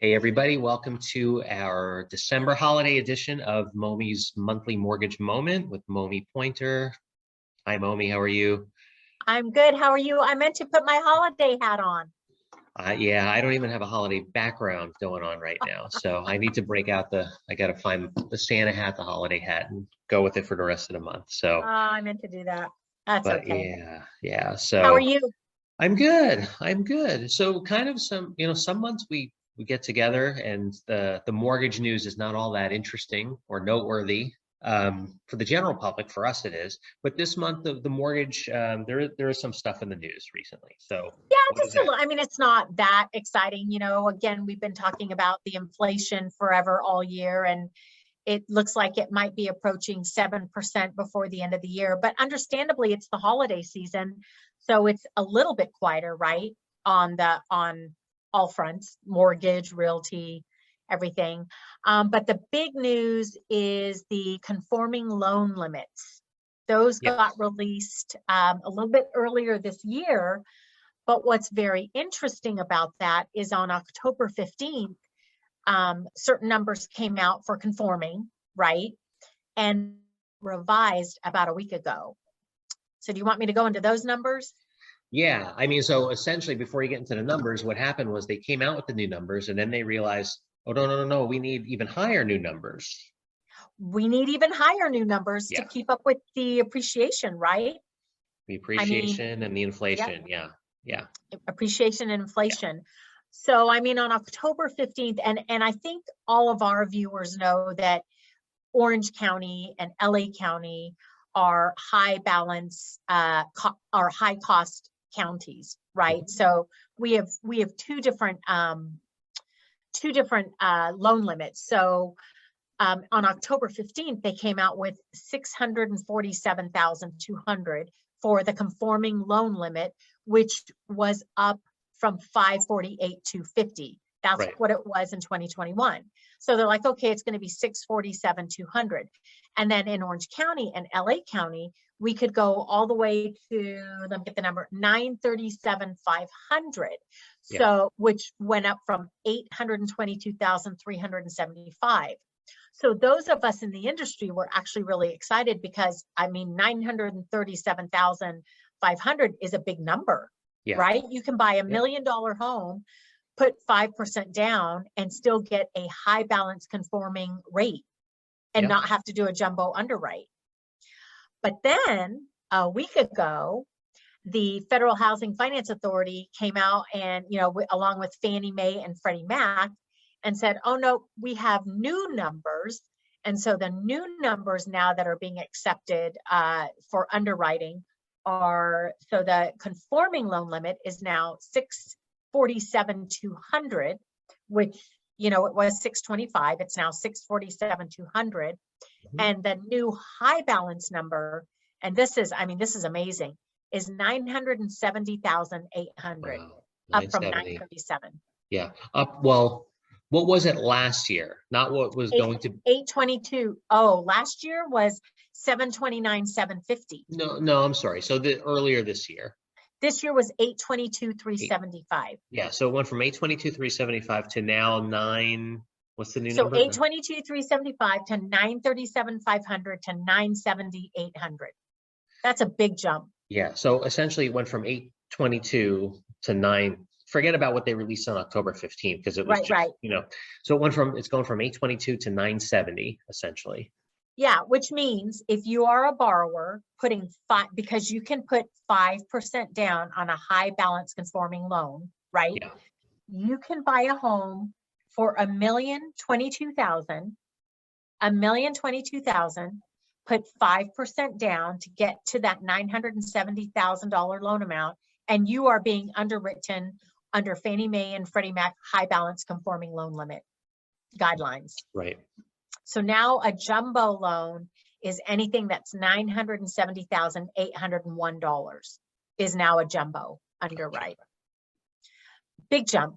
Hey everybody, welcome to our December holiday edition of Momi's Monthly Mortgage Moment with Momi Pointer. Hi Momi, how are you? I'm good. How are you? I meant to put my holiday hat on. Yeah, I don't even have a holiday background going on right now. So I need to break out I got to find the Santa hat, the holiday hat, and go with it for the rest of the month. So, I meant to do that. That's but okay. yeah. How are So you? I'm good. I'm good. So kind of some months we get together and the mortgage news is not all that interesting or noteworthy. For the general public, for us it is. But this month the mortgage, there is some stuff in the news recently. So Yeah, what is just a that? little. I mean, it's not that exciting. Again, we've been talking about the inflation forever all year, and it looks like it might be approaching 7% before the end of the year. But understandably, it's the holiday season, so it's a little bit quieter, right? On all fronts, mortgage, realty, everything. But the big news is the conforming loan limits. Those Yes. got released a little bit earlier this year. But what's very interesting about that is on October 15th, certain numbers came out for conforming, right? And revised about a week ago. So do you want me to go into those numbers? Yeah, I mean, so essentially, before you get into the numbers, what happened was they came out with the new numbers, and then they realized, oh no, we need even higher new numbers. We need even higher new numbers to Yeah, keep up with the appreciation, right? the I mean, appreciation and the yep, inflation. Yeah, appreciation and yeah. inflation. So, I mean, on October 15th, and I think all of our viewers know that Orange County and LA County are high balance, are high cost counties, right? Mhm. So we have two different loan limits. So on October 15th, they came out with 647,200 for the conforming loan limit, which was up from 548 to 50. That's Right. what it was in 2021. So they're like, okay, it's going to be 647,200. And then in Orange County and LA County, we could go all the way to, let me get the number, 937,500. Yeah. So, which went up from 822,375. So those of us in the industry were actually really excited because, I mean, 937,500 is a big number, Yeah. right? You can buy $1 Yep. million home, put 5% down, and still get a high balance conforming rate and Yep. not have to do a jumbo underwrite. But then a week ago, the Federal Housing Finance Authority came out and, along with Fannie Mae and Freddie Mac, and said, oh no, we have new numbers. And so the new numbers now that are being accepted for underwriting are, so the conforming loan limit is now 647,200, which, it was 625, it's now 647,200. Mhm. And the new high balance number, and this is amazing, is 970,800, Wow. up from 970. 937. Yeah. Up. Well, what was it last year? Not what was going to. 822. Oh, last year was 729, 750. No, I'm sorry. So earlier this year. This year was 822, Eight, 375. yeah. So it went from 822, 375 to now nine. What's the new So number? 822, 375 to 937, 500 to 970, 800. That's a big jump. Yeah. So essentially it went from 822 to 9. Forget about what they released on October 15th because it was Right. so it's going from 822 to 970 essentially. Yeah, which means if you are a borrower putting because you can put 5% down on a high balance conforming loan, right? Yeah. You can buy a home for $1,022,000, put 5% down to get to that $970,000 loan amount, and you are being underwritten under Fannie Mae and Freddie Mac high balance conforming loan limit guidelines. Right. So now a jumbo loan is anything that's $970,801 is now a jumbo underwrite. Big jump.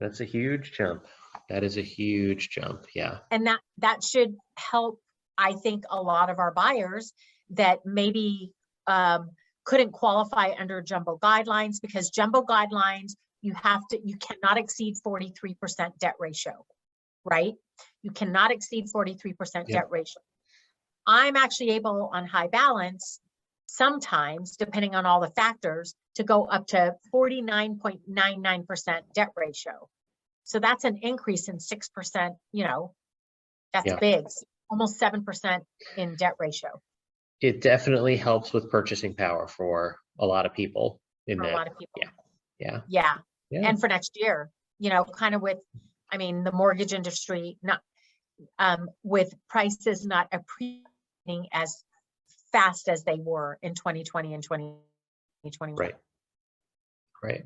That's a huge jump. That is a huge jump. Yeah. And that should help, I think, a lot of our buyers that maybe couldn't qualify under jumbo guidelines, because jumbo guidelines you cannot exceed 43% debt ratio, right? You cannot exceed 43% debt ratio. I'm actually able on high balance, sometimes, depending on all the factors, to go up to 49.99% debt ratio. So that's an increase in 6%, that's big, almost 7% in debt ratio. It definitely helps with purchasing power for a lot of people in For that. a lot of people. Yeah. And for next year, kind of with, the mortgage industry, not with prices not appreciating as fast as they were in 2020 and 2021. Right.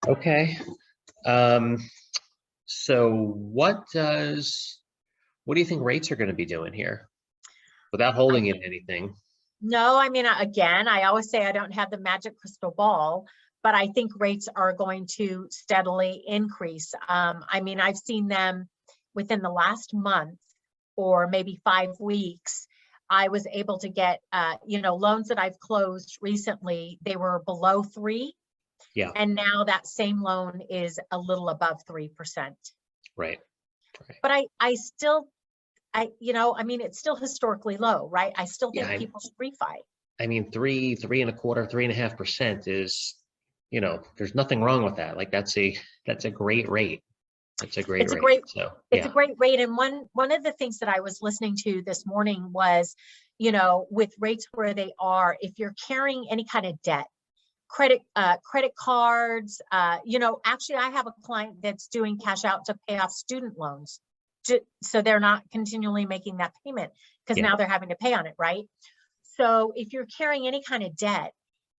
Okay. So what do you think rates are going to be doing here without holding in anything? No, again, I always say I don't have the magic crystal ball, but I think rates are going to steadily increase. I've seen them within the last month or maybe 5 weeks. I was able to get, loans that I've closed recently, they were below 3. Yeah. And now that same loan is a little above 3%. Right. But I still, it's still historically low, right? I still think people should refi. 3.25%, 3.5% is, there's nothing wrong with that. Like that's a great rate. It's a great rate. It's a great rate. And one of the things that I was listening to this morning was, with rates where they are, if you're carrying any kind of debt, credit cards, actually I have a client that's doing cash out to pay off student loans. So they're not continually making that payment because now they're having to pay on it, right? So if you're carrying any kind of debt,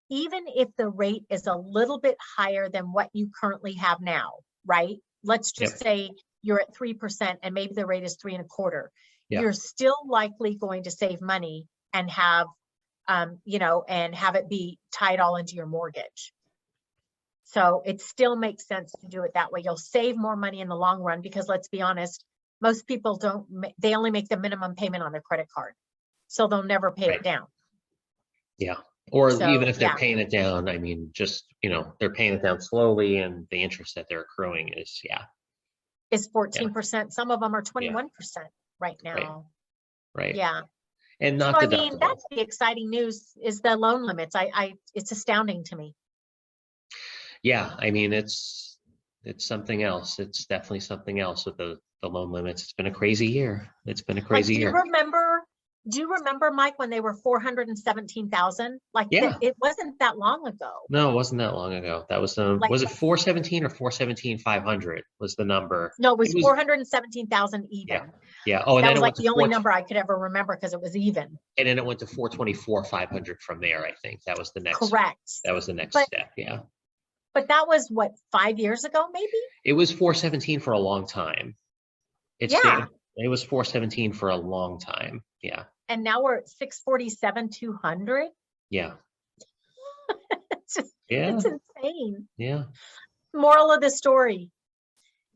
even if the rate is a little bit higher than what you currently have now, right? Let's just say you're at 3% and maybe the rate is 3.25%. You're still likely going to save money and have, and have it be tied all into your mortgage. So it still makes sense to do it that way. You'll save more money in the long run because let's be honest, most people they only make the minimum payment on their credit card. So they'll never pay it down. Yeah. Or even if they're paying it down, they're paying it down slowly and the interest that they're accruing is 14%. Some of them are 21% right now. Right. Yeah. And not deductible. That's the exciting news is the loan limits. It's astounding to me. Yeah. it's something else. It's definitely something else with the loan limits. It's been a crazy year. Do you remember, Mike, when they were 417,000? It wasn't that long ago. No, it wasn't that long ago. That was was it 417 or 417,500 was the number? No, it was 417,000 even. Yeah. Oh, and that then was the only number I could ever remember because it was even. And then it went to 424,500 from there. I think that was the next. Correct. That was the next step. Yeah. But that was what, 5 years ago, maybe? It was 417 for a long time. It was 417 for a long time. Yeah. And now we're at 647,200. Yeah. It's insane. Yeah. Moral of the story.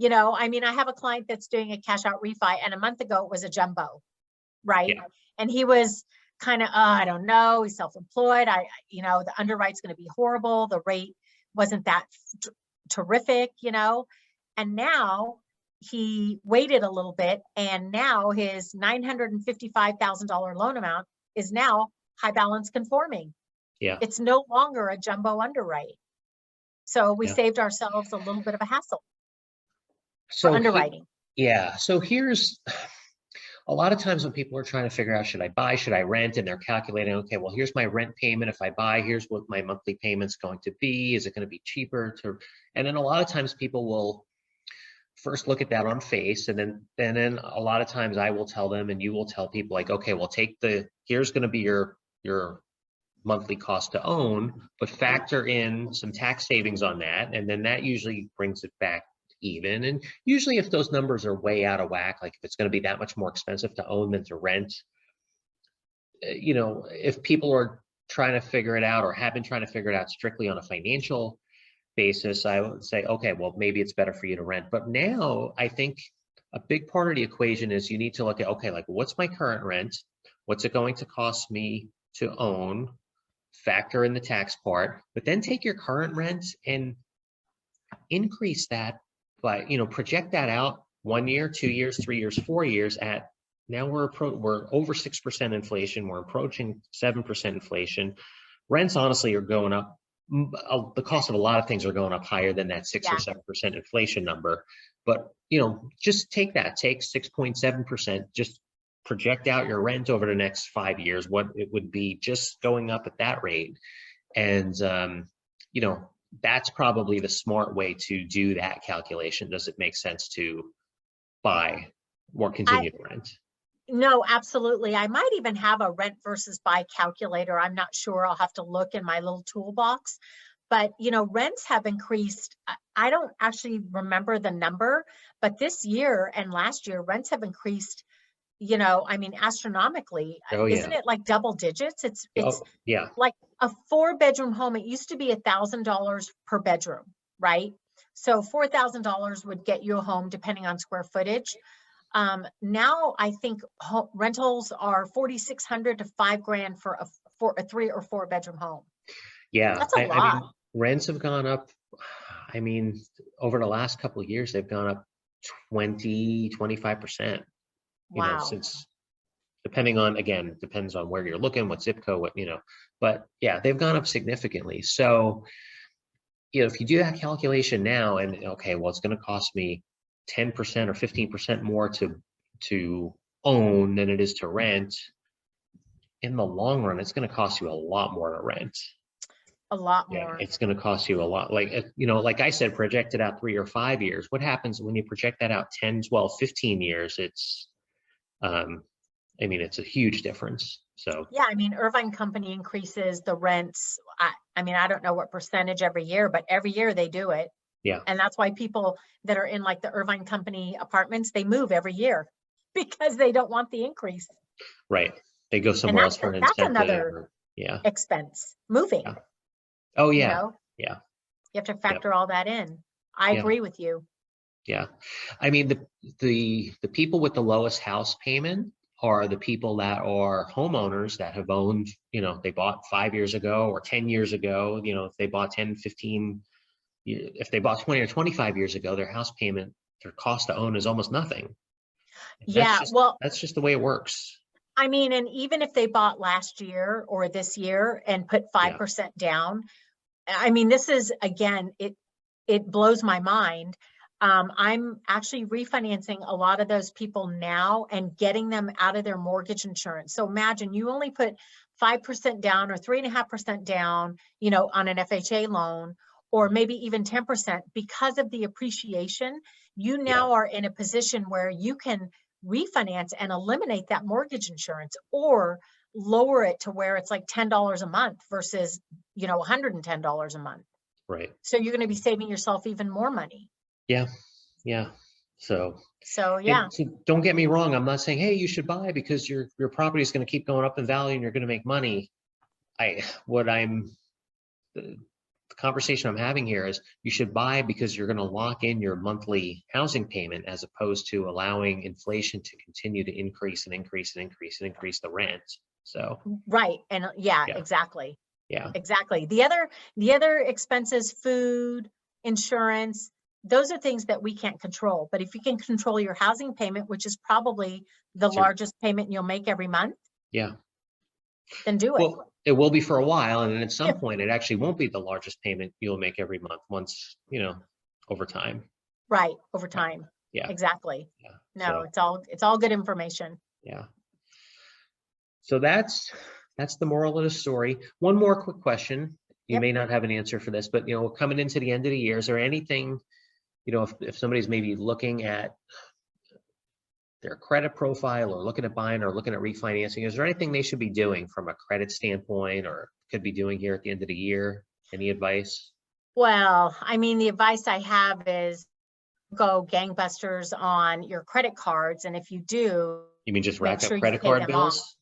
I have a client that's doing a cash out refi, and a month ago it was a jumbo, right? Yeah. And he was kind of, I don't know, he's self-employed. The underwrite's going to be horrible. The rate wasn't that terrific, and now he waited a little bit, and now his $955,000 loan amount is now high balance conforming. Yeah. It's no longer a jumbo underwrite. So we saved ourselves a little bit of a hassle for underwriting. So here's a lot of times when people are trying to figure out, should I buy, should I rent? And they're calculating, okay, well, here's my rent payment. If I buy, here's what my monthly payment's going to be. Is it going to be cheaper and then a lot of times people will first look at that on face, and then a lot of times I will tell them, and you will tell people like, okay, well, here's going to be your monthly cost to own, but factor in some tax savings on that, and then that usually brings it back even. And usually if those numbers are way out of whack, like if it's going to be that much more expensive to own than to rent, if people are trying to figure it out or have been trying to figure it out strictly on a financial basis, I would say, okay, well, maybe it's better for you to rent. But now I think a big part of the equation is you need to look at, okay, like what's my current rent? What's it going to cost me to own? Factor in the tax part, but then take your current rent and increase that by, project that out 1 year, 2 years, 3 years, 4 years at, now we're over 6% inflation. We're approaching 7% inflation. Rents honestly are going up. The cost of a lot of things are going up higher than that 6 or 7% inflation number. But, just take 6.7%, just project out your rent over the next 5 years, what it would be just going up at that rate. And, that's probably the smart way to do that calculation. Does it make sense to buy or continue to rent? No, absolutely. I might even have a rent versus buy calculator. I'm not sure. I'll have to look in my little toolbox. But, rents have increased. I don't actually remember the number, but this year and last year, rents have increased, astronomically. Oh, yeah. Isn't it like double digits? It's yeah. Like a 4-bedroom home. It used to be $1,000 per bedroom, right? So $4,000 would get you a home depending on square footage. Now I think rentals are $4,600 to $5,000 for a 3 or 4 bedroom home. Yeah, that's a lot. I mean, rents have gone up. I mean, over the last couple of years, they've gone up 20-25%. Wow. Since, depends on where you're looking, what zip code, but yeah, they've gone up significantly. So, if you do that calculation now, and okay, well, it's going to cost me 10% or 15% more to own than it is to rent. In the long run, it's going to cost you a lot more to rent. A lot more. Yeah, it's going to cost you a lot. Like I said, project it out 3 or 5 years. What happens when you project that out 10, 12, 15 years? It's, it's a huge difference. So yeah, Irvine Company increases the rents. I don't know what percentage every year, but every year they do it. Yeah. And that's why people that are in like the Irvine Company apartments, they move every year because they don't want the increase. Right. They go somewhere else for an incentive. That's another expense, moving. Yeah. Oh, yeah. Yeah. You have to factor all that in. I agree with you. Yeah. The people with the lowest house payment are the people that are homeowners that have owned, they bought 5 years ago or 10 years ago, if they bought 10, 15, if they bought 20 or 25 years ago, their house payment, their cost to own is almost nothing. That's just the way it works. And even if they bought last year or this year and put 5% down, this is, again, it blows my mind. I'm actually refinancing a lot of those people now and getting them out of their mortgage insurance. So imagine you only put 5% down or 3.5% down, on an FHA loan, or maybe even 10% because of the appreciation. You now are in a position where you can refinance and eliminate that mortgage insurance or lower it to where it's like $10 a month versus, $110 a month. Right. So you're going to be saving yourself even more money. Yeah. Yeah. So yeah. Don't get me wrong. I'm not saying, hey, you should buy because your property is going to keep going up in value and you're going to make money. The conversation I'm having here is you should buy because you're going to lock in your monthly housing payment as opposed to allowing inflation to continue to increase and increase and increase and increase the rent. So right. And exactly. Yeah, exactly. The other expenses, food, insurance, those are things that we can't control. But if you can control your housing payment, which is probably the largest payment you'll make every month, then do it. Well, it will be for a while, and then at some point, it actually won't be the largest payment you'll make every month. Once over time. Right, over time. Yeah, exactly. Yeah. No, it's all good information. Yeah. So that's the moral of the story. One more quick question. You may not have an answer for this, but coming into the end of the year, is there anything, if somebody's maybe looking at their credit profile or looking at buying or looking at refinancing, is there anything they should be doing from a credit standpoint or could be doing here at the end of the year? Any advice? Well, the advice I have is go gangbusters on your credit cards. And if you do, you mean just rack up credit card bills?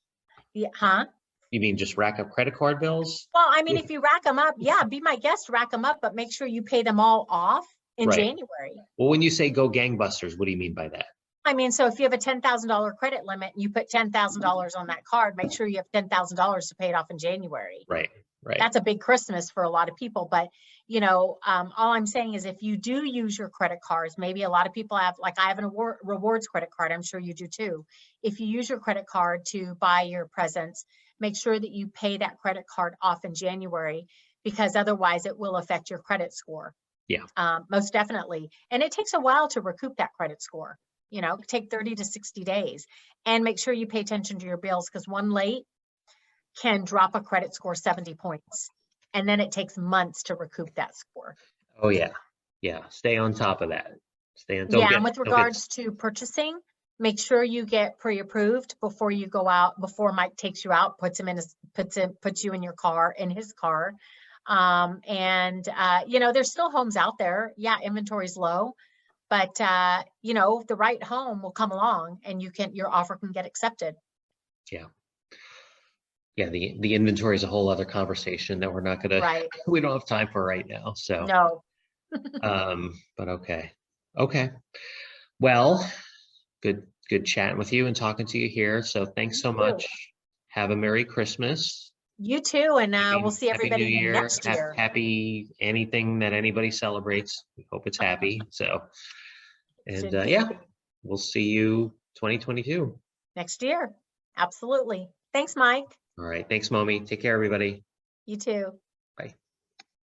Yeah. Huh? You mean just rack up credit card bills? Well, if you rack them up, be my guest, rack them up, but make sure you pay them all off in January. Well, when you say go gangbusters, what do you mean by that? So if you have a $10,000 credit limit and you put $10,000 on that card, make sure you have $10,000 to pay it off in January. Right. Right. That's a big Christmas for a lot of people. But, you know, all I'm saying is if you do use your credit cards, maybe a lot of people have, like I have an rewards credit card. I'm sure you do too. If you use your credit card to buy your presents, make sure that you pay that credit card off in January, because otherwise it will affect your credit score. Yeah. Most definitely. And it takes a while to recoup that credit score. You know, take 30 to 60 days, and make sure you pay attention to your bills, because one late can drop a credit score 70 points. And then it takes months to recoup that score. Oh yeah. Yeah. Stay on top of that. Yeah, and with regards to purchasing, make sure you get pre-approved before you go out, before Mike takes you out, puts you in your car, in his car. You know, there's still homes out there. Yeah, inventory's low, but you know, the right home will come along and your offer can get accepted. Yeah. Yeah, the inventory is a whole other conversation that we're not gonna, Right. we don't have time for right now. So No. but okay. Okay. Well, good chatting with you and talking to you here. So thanks so much. Have a Merry Christmas. You too, and we'll see Happy New everybody Year. next year. Happy anything that anybody celebrates. We hope it's happy. So, and Should be. yeah, we'll see you 2022. Next year. Absolutely. Thanks, Mike. All right. Thanks, Momi. Take care, everybody. You too. Bye.